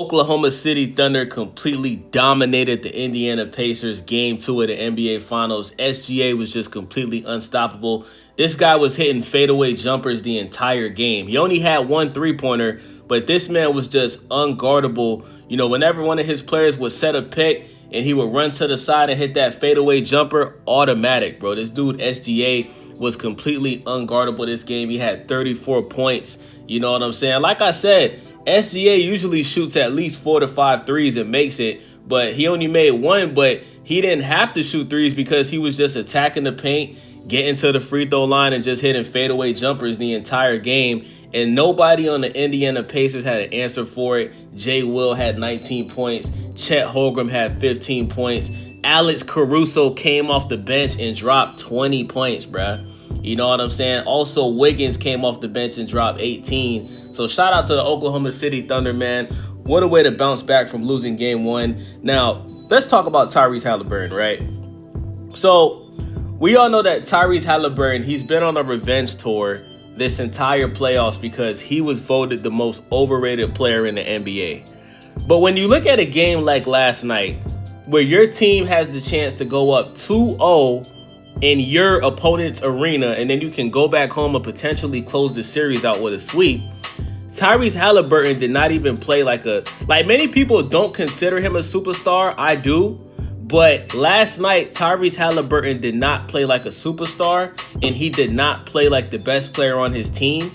Oklahoma City Thunder completely dominated the Indiana Pacers game 2 of the NBA Finals. SGA was just completely unstoppable. This guy was hitting fadeaway jumpers the entire game. He only had one three-pointer, but this man was just unguardable. You know, whenever one of his players would set a pick and he would run to the side and hit that fadeaway jumper, automatic, bro. This dude, SGA, was completely unguardable this game. He had 34 points. You know what I'm saying? Like I said, SGA usually shoots at least 4 to 5 threes and makes it, but he only made one, but he didn't have to shoot threes because he was just attacking the paint, getting to the free throw line, and just hitting fadeaway jumpers the entire game. And nobody on the Indiana Pacers had an answer for it. Jay Will had 19 points. Chet Holmgren had 15 points. Alex Caruso came off the bench and dropped 20 points, bruh. You know what I'm saying? Also, Wiggins came off the bench and dropped 18. So shout out to the Oklahoma City Thunder, man. What a way to bounce back from losing game 1. Now, let's talk about Tyrese Haliburton, right? So we all know that Tyrese Haliburton, he's been on a revenge tour this entire playoffs because he was voted the most overrated player in the NBA. But when you look at a game like last night, where your team has the chance to go up 2-0 in your opponent's arena, and then you can go back home and potentially close the series out with a sweep, Tyrese Haliburton did not even play like many people don't consider him a superstar. I do. But last night, Tyrese Haliburton did not play like a superstar, and he did not play like the best player on his team.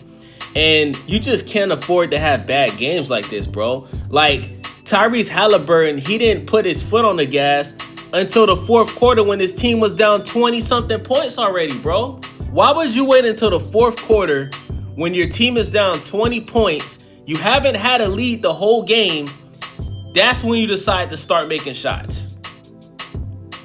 And you just can't afford to have bad games like this, bro. Like, Tyrese Haliburton, he didn't put his foot on the gas until the fourth quarter when his team was down 20-something points already, bro. Why would you wait until the fourth quarter when your team is down 20 points, you haven't had a lead the whole game? That's when you decide to start making shots.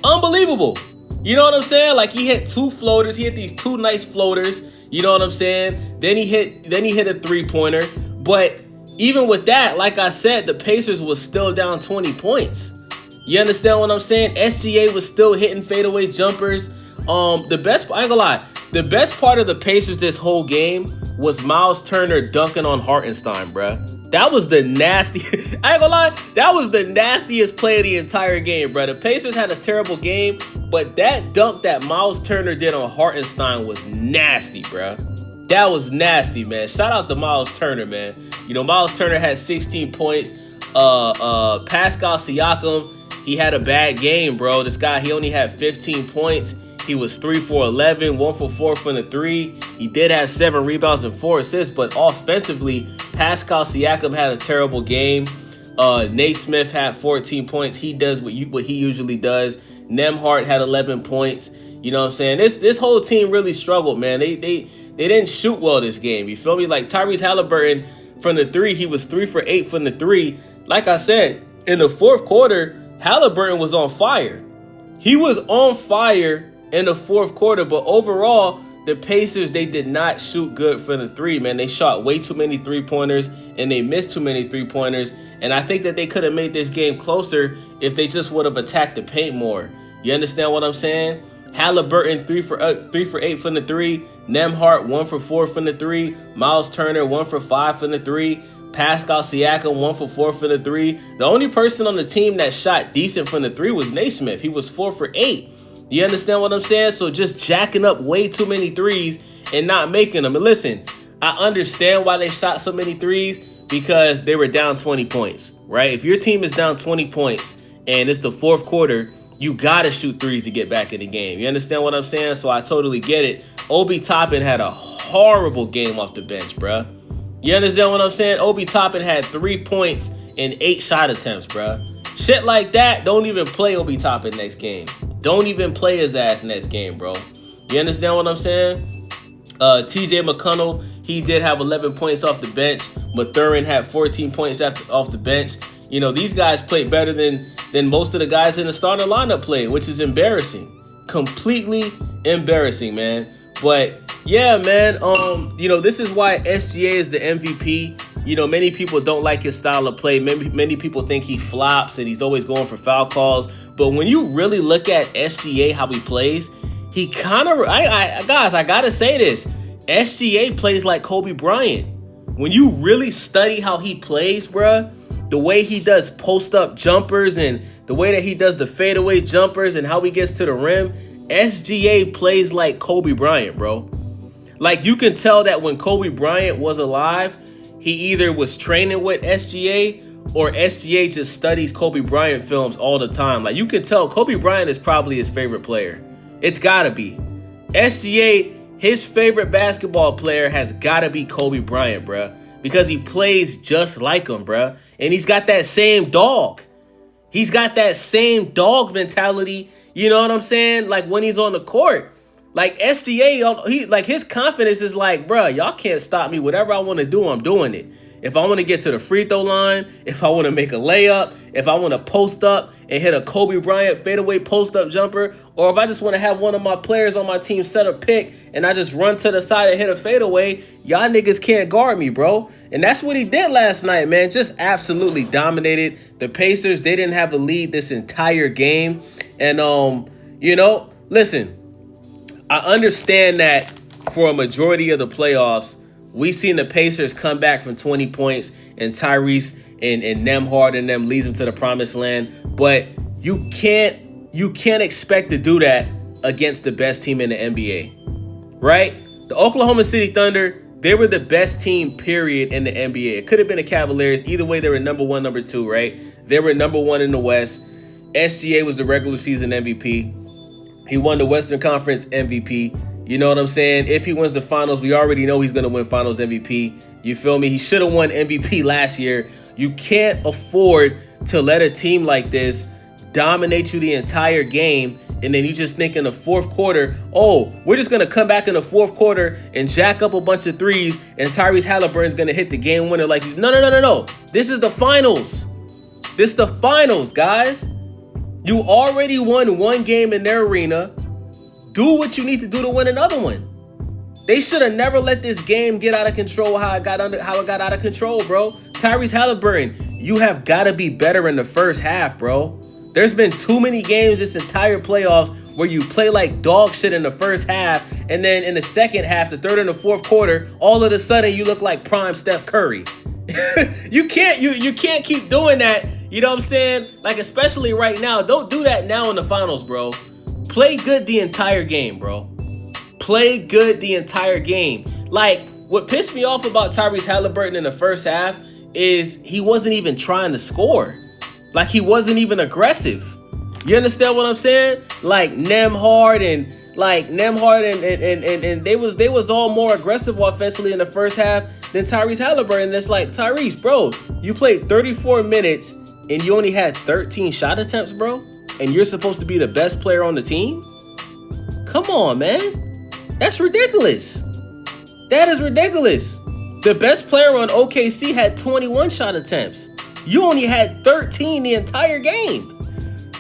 Unbelievable. You know what I'm saying? Like, he hit 2 floaters. He hit these 2 nice floaters. You know what I'm saying? Then he hit a three-pointer. But even with that, like I said, the Pacers was still down 20 points. You understand what I'm saying? SGA was still hitting fadeaway jumpers. I ain't gonna lie, the best part of the Pacers this whole game was Miles Turner dunking on Hartenstein, bruh. That was the nasty. I ain't gonna lie, that was the nastiest play of the entire game, bruh. The Pacers had a terrible game, but that dunk that Miles Turner did on Hartenstein was nasty, bruh. That was nasty, man. Shout out to Miles Turner, man. You know, Miles Turner had 16 points. Pascal Siakam, he had a bad game, bro. This guy, he only had 15 points. He was 3 for 11, 1 for 4 from the 3. He did have 7 rebounds and 4 assists, but offensively, Pascal Siakam had a terrible game. Nate Smith had 14 points. He does what he usually does. Nembhard had 11 points. You know what I'm saying? This whole team really struggled, man. They didn't shoot well this game. You feel me? Like, Tyrese Haliburton from the 3, he was 3 for 8 from the 3. Like I said, in the fourth quarter, Haliburton was on fire. He was on fire in the fourth quarter, but overall, the Pacers, they did not shoot good from the 3, man. They shot way too many three-pointers, and they missed too many three-pointers. And I think that they could have made this game closer if they just would have attacked the paint more. You understand what I'm saying? Haliburton 3 for 8 from the 3. Nembhard 1 for 4 from the 3. Miles Turner 1 for 5 from the 3. Pascal Siakam 1 for 4 from the 3. The only person on the team that shot decent from the 3 was Nate Smith. He was 4 for 8. You understand what I'm saying? So just jacking up way too many threes and not making them. And listen, I understand why they shot so many threes, because they were down 20 points, right? If your team is down 20 points and it's the fourth quarter, you got to shoot threes to get back in the game. You understand what I'm saying? So I totally get it. Obi Toppin had a horrible game off the bench, bruh. You understand what I'm saying? Obi Toppin had 3 points and 8 shot attempts, bruh. Shit like that, don't even play Obi Toppin next game. Don't even play his ass next game, bro. You understand what I'm saying? TJ McConnell, he did have 11 points off the bench. Mathurin had 14 points off the bench. You know, these guys played better than most of the guys in the starting lineup played, which is embarrassing. Completely embarrassing, man. But yeah, man, you know, this is why SGA is the MVP. You know, many people don't like his style of play. Many people think he flops and he's always going for foul calls. But when you really look at SGA, how he plays, he kind of, guys, I gotta say this. SGA plays like Kobe Bryant. When you really study how he plays, bruh, the way he does post-up jumpers and the way that he does the fadeaway jumpers and how he gets to the rim, SGA plays like Kobe Bryant, bro. Like, you can tell that when Kobe Bryant was alive, he either was training with SGA or SGA just studies Kobe Bryant films all the time. Like, you can tell Kobe Bryant is probably his favorite player. It's gotta be. SGA, his favorite basketball player has gotta be Kobe Bryant, bruh. Because he plays just like him, bruh. And he's got that same dog. He's got that same dog mentality, you know what I'm saying? Like, when he's on the court. Like, SGA, like, his confidence is like, bruh, y'all can't stop me. Whatever I want to do, I'm doing it. If I want to get to the free throw line, if I want to make a layup, if I want to post up and hit a Kobe Bryant fadeaway post-up jumper, or if I just want to have one of my players on my team set a pick and I just run to the side and hit a fadeaway, y'all niggas can't guard me, bro. And that's what he did last night, man. Just absolutely dominated. The Pacers, they didn't have a lead this entire game. And, you know, listen, I understand that for a majority of the playoffs, we seen the Pacers come back from 20 points and Tyrese and Nembhard and them leads them to the promised land. But you can't expect to do that against the best team in the NBA, right? The Oklahoma City Thunder, they were the best team, period, in the NBA. It could have been the Cavaliers. Either way, they were number one, number two, right? They were number one in the West. SGA was the regular season MVP. He won the Western Conference MVP. You know what I'm saying? If he wins the finals, we already know he's going to win finals MVP. You feel me? He should have won MVP last year. You can't afford to let a team like this dominate you the entire game, and then you just think in the fourth quarter, oh, we're just going to come back in the fourth quarter and jack up a bunch of threes, and Tyrese Haliburton's going to hit the game winner. Like, no. This is the finals. This is the finals, guys. You already won one game in their arena. Do what you need to do to win another one. They should have never let this game get out of control how it got out of control, bro. Tyrese Haliburton, you have got to be better in the first half, bro. There's been too many games this entire playoffs where you play like dog shit in the first half, and then in the second half, the third and the fourth quarter, all of a sudden you look like prime Steph Curry. You can't keep doing that. You know what I'm saying? Like, especially right now. Don't do that now in the finals, bro. Play good the entire game, bro. Play good the entire game. Like, what pissed me off about Tyrese Haliburton in the first half is he wasn't even trying to score. Like, he wasn't even aggressive. You understand what I'm saying? Like, Nembhard and they was all more aggressive offensively in the first half than Tyrese Haliburton. And it's like, Tyrese, bro, you played 34 minutes and you only had 13 shot attempts, bro. And you're supposed to be the best player on the team? Come on, man. That's ridiculous. That is ridiculous. The best player on OKC had 21 shot attempts. You only had 13 the entire game.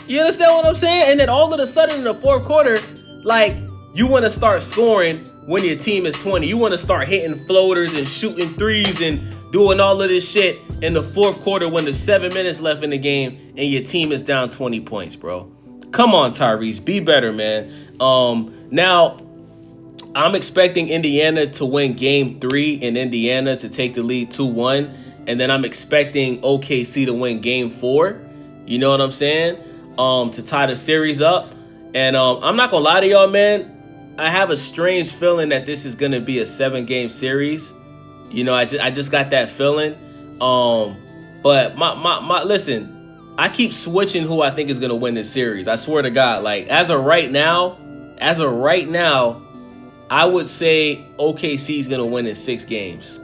You understand what I'm saying? And then all of a sudden in the fourth quarter, like, you want to start scoring when your team is 20. You want to start hitting floaters and shooting threes and doing all of this shit in the fourth quarter when there's 7 minutes left in the game and your team is down 20 points, bro. Come on, Tyrese. Be better, man. Now, I'm expecting Indiana to win Game 3 in Indiana to take the lead 2-1. And then I'm expecting OKC to win Game 4. You know what I'm saying? To tie the series up. And I'm not going to lie to y'all, man. I have a strange feeling that this is going to be a 7-game series. You know, I just got that feeling. But listen, I keep switching who I think is going to win this series. I swear to God, like, as of right now, I would say OKC is going to win in 6 games.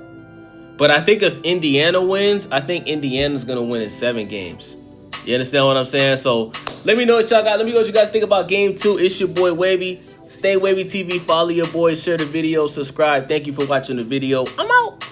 But I think if Indiana wins, I think Indiana's going to win in 7 games. You understand what I'm saying? So let me know what y'all got. Let me know what you guys think about Game 2. It's your boy Wavy. Stay Wavy TV. Follow your boy. Share the video. Subscribe. Thank you for watching the video. I'm out.